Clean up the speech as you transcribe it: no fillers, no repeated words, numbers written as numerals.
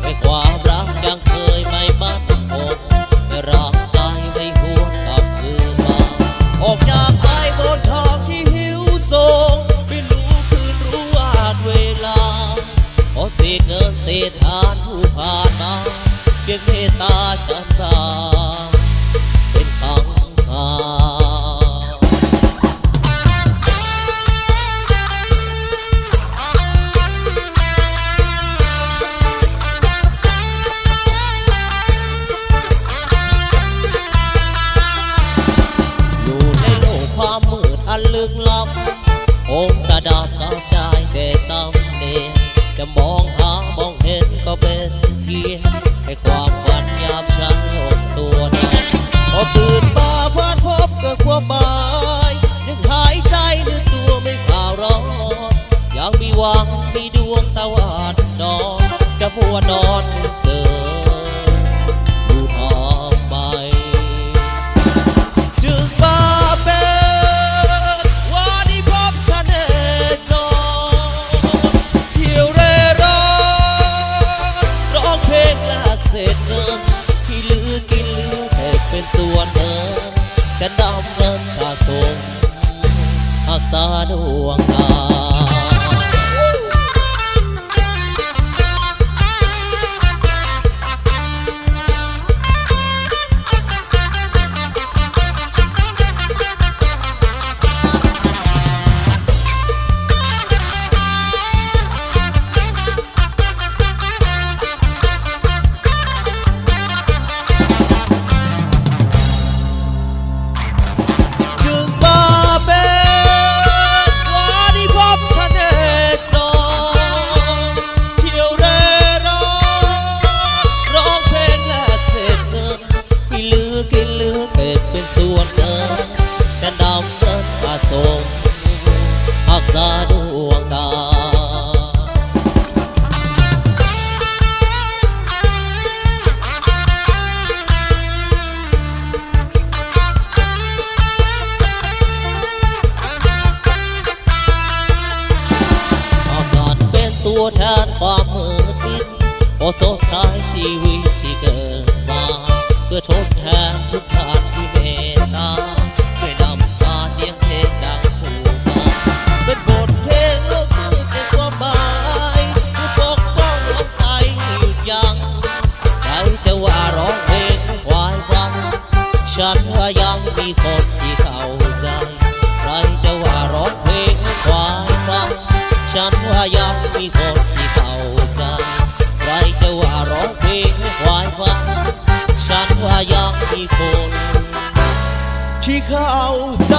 ให้ความรักยังเคยไม่มั่นคงแต่ร่างกายไม่หวนกลับคืนมาออกจากไปบนทางที่หิวโซงไม่รู้คืนรู้ว่าเวลาขอเศษเงินเศษทานผู้ผ่านมาเพียงเมตตาฉันได้เป็นครั้งคราวอยู่ในโลกความมืดอันลึกลับคงสะดับกับได้แต่ซ้ำเนียจะมองหามองเห็นก็เป็นเพียงให้ความฝันยามฉันหดตัวได้พอตื่นมาพลัดพบกับความหมายนึกหายใจนึกตัวไม่ข่าวร้อนยังมีหวังมีดวงตะวันนอนจะมัวนอนเสือดูทางไปจึงมาเป็นวันที่พบกันเอซอเที่ยวเร่ร่อนร้องเพลงแลกเศษเงินที่เหลือกินเหลือแต่เป็นส่วนเงินจะนำเงินสะสมรักษาดวงตาเป็นส่วนเงินจะนำเงินสะสมรักษาดวงตาอาจารย์เป็นตัวแทนความมืดมิดโอโซสายชีวิตที่เกิดมาเพื่อทดแทนทุกท่านที่เมตตาช่วยนำพาเสียงเพลงดังผู้ฟังเป็นบทเพลงเลือกมือเก็บความหมายเพื่อปกป้องน้องไทยหยุดยั้งใครจะว่าร้องเพลงควายฟังฉันว่ายังมีคนที่เข้าใจใครจะว่าร้องเพลงควายฟังฉันว่ายังมีคนที่เข้าใจใครจะว่าร้องเพลงควายฟังฉันว่ายังมีคนที่เข้าใจ